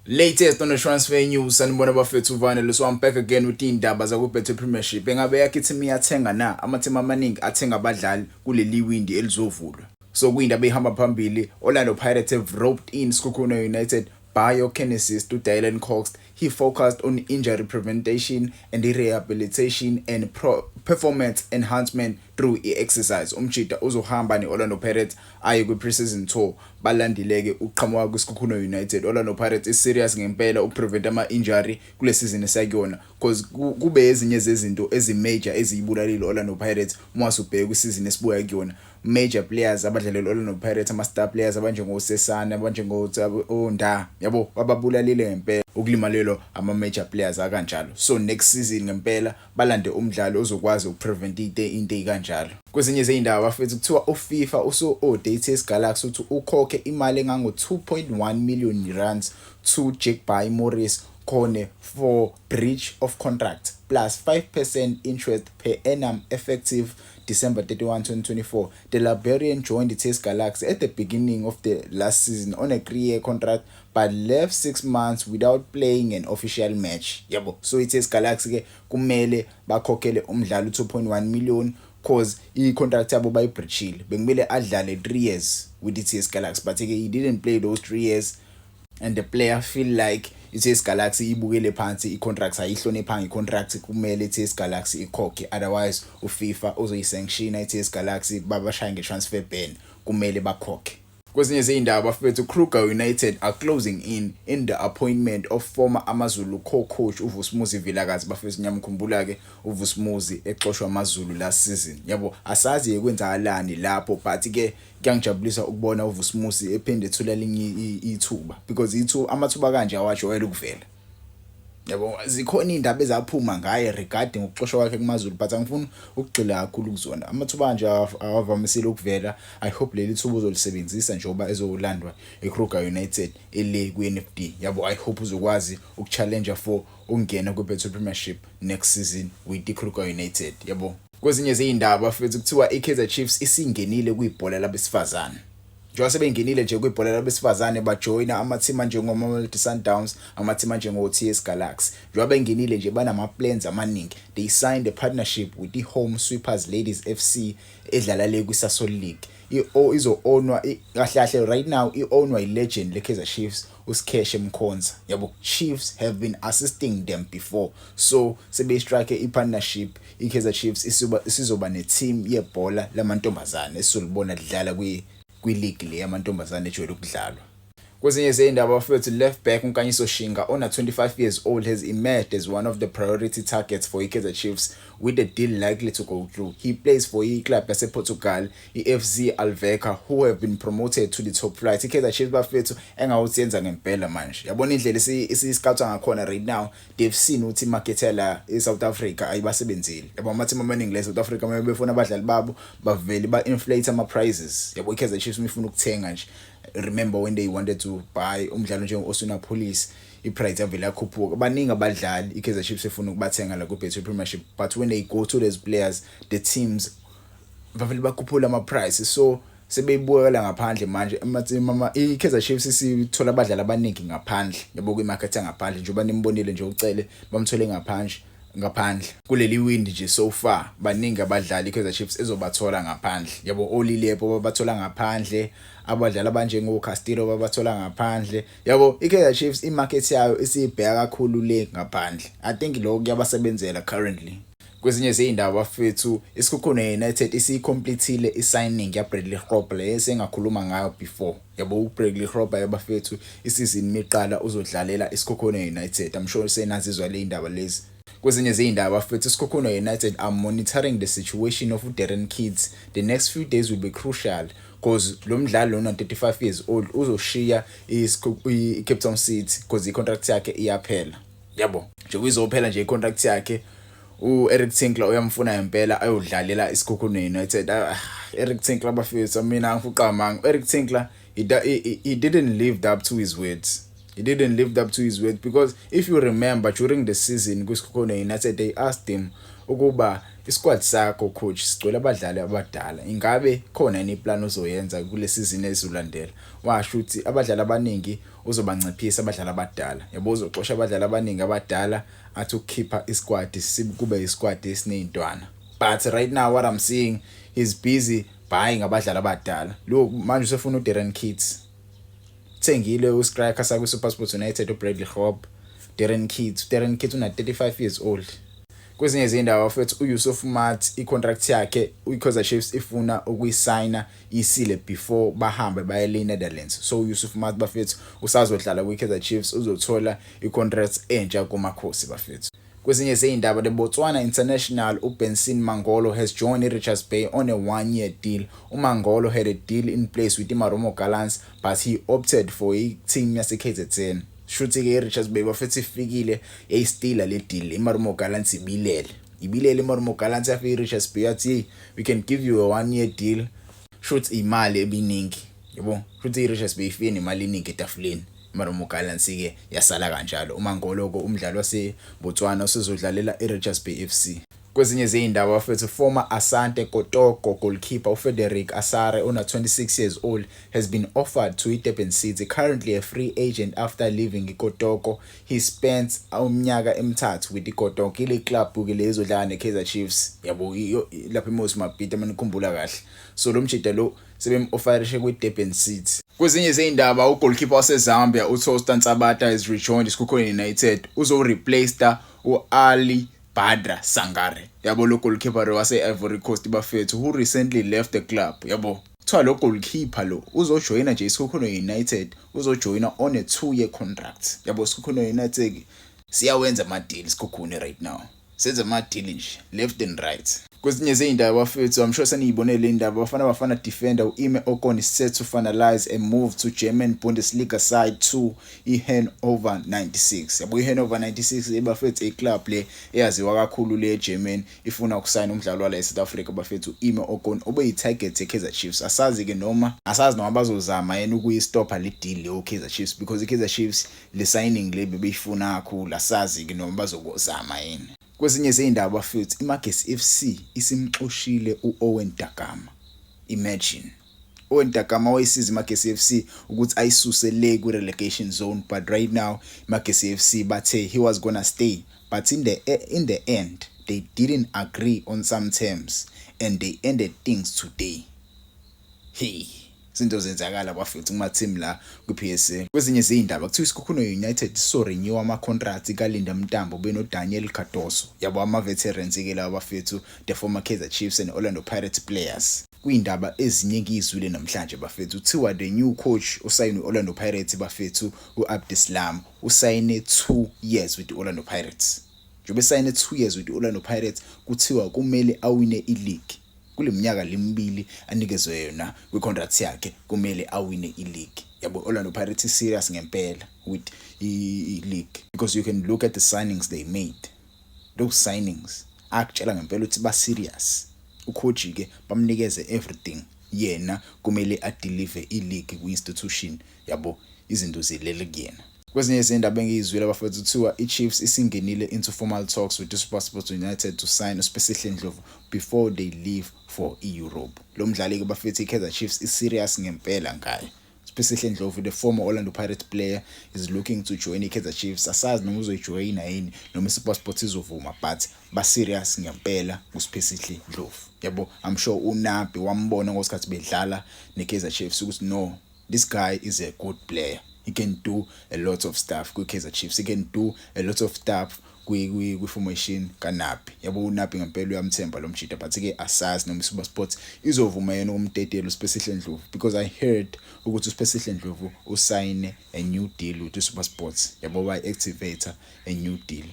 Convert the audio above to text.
Latest on the transfer news sanibona bafethu uvane so I'm back again with indaba zakuBetway Premiership. Engabe yakithi miyathenga na amathema amaningi athenga abadlali kuleli windi elizovulwa. So kuyindaba ehamba phambili. Orlando Pirates have roped in Skukuna United biokinesis to Dylan Cox. He focused on injury prevention and rehabilitation and performance enhancement through exercise. Umchita uzohamba neOrlando Pirates aye kwi-preseason tour balandileke uqhamuka kwiSkukuna United. Orlando Pirates is serious ngempela uprevent ama-injury kule season esayona because kube ezinye zezinto ezimajor eziyibulalile Orlando Pirates uma usubheka kwisizini esibuya kuyona. Major players abadlalela Orlando Pirates, ama-star players abanjengoSesane, abanjengoNda, yabo ababulalile ngempela ukulimalelo ama-major players akanjalo. So next season ngempela balande umdlalo ozokwazi ukuprevent into ey'kanjalo. Kwezinye zey'ndaba bafethu kuthiwa uFIFA uso-date Galaxy ukuthi ukhokhe imali engango-2.1 million rands to Jacques Maurice Kone for breach of contract plus 5% interest per annum effective December 31, 2024. The Liberian joined the TS Galaxy at the beginning of the last season on a 3-year contract but left 6 months without playing an official match. Yabo. So TS Galaxy ke kumele bakhokhele umdlalo 2.1 million cause i-contract yabo bayibreachile. Bekumele adlale 3 years with the TS Galaxy but he didn't play those 3 years and the player feel like iTS Galaxy ibukele phansi i-contract ayihloniphanga i-contract kumele iTS Galaxy ikhokhe, otherwise uFIFA uzoyisanction iTS Galaxy babashaya nge-transfer ban kumele bakhokhe. Kwezinye zey'ndaba bafethu Kruger United are closing in the appointment of former AmaZulu co-coach uVusumuzi Vilakazi. Bafethu nyamkhumbula ke uVusumuzi exoshwa AmaZulu last season. Yabo asazi ekwenzakalani lapho but ke kuyangijabulisa ukubona uVusumuzi ephinde ethula linye ithuba because amathuba kanje awajwayele ukuvela. Yabo zikhona indaba ezaphuma ngaye regarding ukuxoshwa kwakhe kumaZulu but angifuni ukugxila kakhulu kuzona. Amathuba kanje awavamisile ukuvela. I hope leli thuba uzolisebenzisa njengoba ezolandwa eKruger United ele ku-NFD. Yabo I hope uzokwazi ukuchallenge for ukungena kwiBetway Premiership next season with iKruger United. Yabo kwezinye zey'ndaba futhi kuthiwa iKaizer Chiefs isingenile kwibhola labesifazane. Njengoba sebengenile nje kwibhola labesifazane bajoyina amathima njengoMamelodi Sundowns, amathima njengoTS Galaxy. Njengoba bengenile nje banama-plans amaningi. They signed a partnership with the Home Sweepers Ladies FC edlala le kwiSasol League. Izo-ownwa kahle right now i-ownwa i-legend leKaizer Chiefs uSikheshe Mkhonza. Yabo Chiefs have been assisting them before. So sebe-strike i-partnership iKaizer Chiefs isizoba ne-team yebhola lamantombazane esizolibona lidlala kwi-league le yamantombazane ejwayele ukudlalwa. Kwezinye zey'ndaba bafethu left back uNkanyiso Shinga on 25 years old has emerged as one of the priority targets for iKaizer Chiefs with the deal likely to go through. He plays for i-club yasePortugal, iFC Alverca, who have been promoted to the top flight. iKaizer Chiefs bafethu engawuthi yenza ngempela manje. Yabona indlela isi-scout ngakhona right now. They've seen ukuthi imarket la eSouth Africa ayibasebenzile. Yabo amathima amaningi la eSouth Africa uma befuna abadlali babo bavele ba-inflate ama-prices. Yabo iKaizer Chiefs mifuna ukuthenga nje. Remember when they wanted to buy umdlalo njengo-Osuna Police, iprice yavele yakhuphuka. Baningi abadlali iKaizer Chiefs efuna ukubathenga la kuBetway Premiership but when they go to those players the teams bavele bakhuphula ama-prices. So sebeyibukela ngaphandle manje iKaizer Chiefs isithola abadlali abaningi ngaphandle. Yabo kwi-market yangaphandle njengoba nimbonile nje ucele bamthole ngaphandle kuleli windi nje so far baningi abadlali iKaizer Chiefs ezobathola ngaphandle. Yabo Olilepo babathola ngaphandle, abadlali abanjengoCastillo babathola ngaphandle. Yabo iKaizer Chiefs imarket yayo isibheka kakhulu le ngaphandle. I think lokho kuyabasebenzela currently. Kwezinye zey'ndaba bafethu iSkukuna United isiyicomplethile i-signing yaBradley Grobler esengakhuluma ngayo before. Yabo uBradley Grobler yabafethu isizini miqala uzodlalela iSkukuna United. I'm sure senazizwa le indaba lezi. Kwezinye zey'ndaba futhi iSkukuna United are monitoring the situation of Darren Kids. The next few days will be crucial because lo mdlali lona 35 years old uzoshiya iCape Town City because i-contract yakhe iyaphela. Yabo nje uzophela nje i-contract yakhe Eric Tinkler uyamfuna impela ayodlalela iSkukuna United. Eric Tinkler bafethu mina ngifuqa manga. Eric Tinkler he didn't live up to his words. He didn't live up to his word because if you remember during the season kuSikhona United they asked him ukuba isquad sakho coach sicela abadlali abadala ingabe khona yini iplan ozoyenza kule season ezilandela washo ukuthi abadlali abaningi uzobanciphisa abadlali abadala yabo uzoxosha abadlali abaningi abadala athi ukukhipha isquad kube isquad esineyintwana. But right now what I'm seeing he's busy buying abadlali abadala. Lo manje usefuna uDarren Keats. Thengile ustriker sakwe SuperSport United uBradley Hope. Darren Keats una 35 years old. Kwezinye izindawo futhi uYusuf Maat icontract yakhe uKaizer Chiefs ifuna ukuyisayina isile before bahambe baye eNetherlands. So uYusuf Maat bafethu usazodlala kuKaizer Chiefs uzothola icontract entsha kumakhosi bafethu. Kwezinye izindaba the Botswana international uBenson Mangolo has joined Richards Bay on a 1-year deal. uMangolo had a deal in place with iMarumo Gallants but he opted for a team yase-KZN. Shuthi ke Richards Bay bafethu ifikile yayistila le deal iMarumo Gallants ibilele iMarumo Gallants yafi Richards Bay yathi we can give you a 1-year deal. Shuthi imali ebiningi yabo shuthi Richards Bay ifini imali eningi etafuleni. Marumo Gallants ke yasala kanjalo uMangolo ko umdlali wase Botswana usezodlalela iRichards Bay FC. Kwezinye izindaba bafethu former Asante Kotoko goalkeeper uFrederick Asare ona 26 years old has been offered to Durban City, currently a free agent after leaving iKotoko. He spent umnyaka emithathu with iKotoko ile club ke lezodlala neKaizer Chiefs yabo lapha eMoses Mabhida manikhumbula kahle. So lo mjida lo sebem-offerishe kwiDurban City. Kwezinye izindaba ugoalkeeper waseZambia uThorsten Tabata has rejoined iSikhona United uzo-replace uAli Badra Sangare yabo lo goalkeeper wase-Ivory Coast bafethu who recently left the club yabo. Kuthiwa lo goalkeeper lo uzojoyina nje iSikhona United uzojoyina on a 2-year contract yabo. iSikhona United siyawenza ama-deal iSikhona right now senza ama-deal nje left and right. Kwezinye izindaba bafethu I'm sure saniyibonile indaba bafana defender uIme Ocon is set to finalize a move to German Bundesliga side to iHannover 96 yabo. iHannover 96 ebafethu iclub le eyaziwa kakhulu le eGerman ifuna ukusayina umdlali wala eSouth Africa bafethu uIme Ocon obeyitarget yeKaizer Chiefs. Asazi noma bazozama yena ukuyistopha le deal le uKaizer Chiefs because iKaizer Chiefs le signing le bebeyifuna kakhulu. Asazi noma bazokozama yena. Kwezinye izindaba futhi iMagesi FC isimxoshile uOwen Dagama. Imagine Owen Dagama wayisiza iMagesi FC ukuthi ayisuse le ku relegation zone, but right now iMagesi FC bathe he was gonna stay, but in the end they didn't agree on some terms and they ended things today. Izinto zenzakala bafethu kuma team la kuPSL. Kwezinye izindaba kuthiwa iSikhona United so renew ama contract kaLinda Mtambo benoDaniel Cardoso yabo ama veterans ke la bafethu the former Kaizer Chiefs and Orlando Pirates players. Kuyindaba ezinye ngizwile namhlanje bafethu kuthiwa the new coach usayine Orlando Pirates bafethu uAbdeslam usayine 2 years with the Orlando Pirates. Njobe sayine 2 years with the Orlando Pirates kuthiwa kumele awine ileague. Kule minyaka lemibili anikezwe yona kwicontract yakhe kumele awine ileague yabo. Orlando Pirates serious ngempela with ileague because you can look at the signings they made. Those signings akutshela ngempela ukuthi ba serious. Ucoach ke bamnikeze everything yena kumele adeliver ileague ku-institution yabo izinto zilele kuyena. Kwezinye izindaba engizwile abafethu kuthiwa iChiefs isingenile into formal talks with the SuperSport United to sign uSpecihle Ndlovu before they leave for Europe. Lo mdlali ke bafethu iKaizer Chiefs is serious ngempela ngaye. USpecihle Ndlovu the former Orlando Pirates player is looking to join iKaizer Chiefs. Asazi noma uzojoyina yini noma iSuperSport izovuma, but ba serious ngempela uSpecihle Ndlovu yabo. I'm sure uNabi wambona ngosikhathi bedlala neKaizer Chiefs ukuthi no, this guy is a good player. He can do a lot of stuff with Kaizer Chiefs. He can do a lot of stuff with formation kaNabi yabo. uNabi ngempela uyamthemba lo mjida, but ke asazi noma iSuperSport izovuma yena ukumtetela uSpecihle Ndlovu because I heard ukuthi uSpecihle Ndlovu usayine a new deal with iSuperSport yabo. Ba activate a new deal.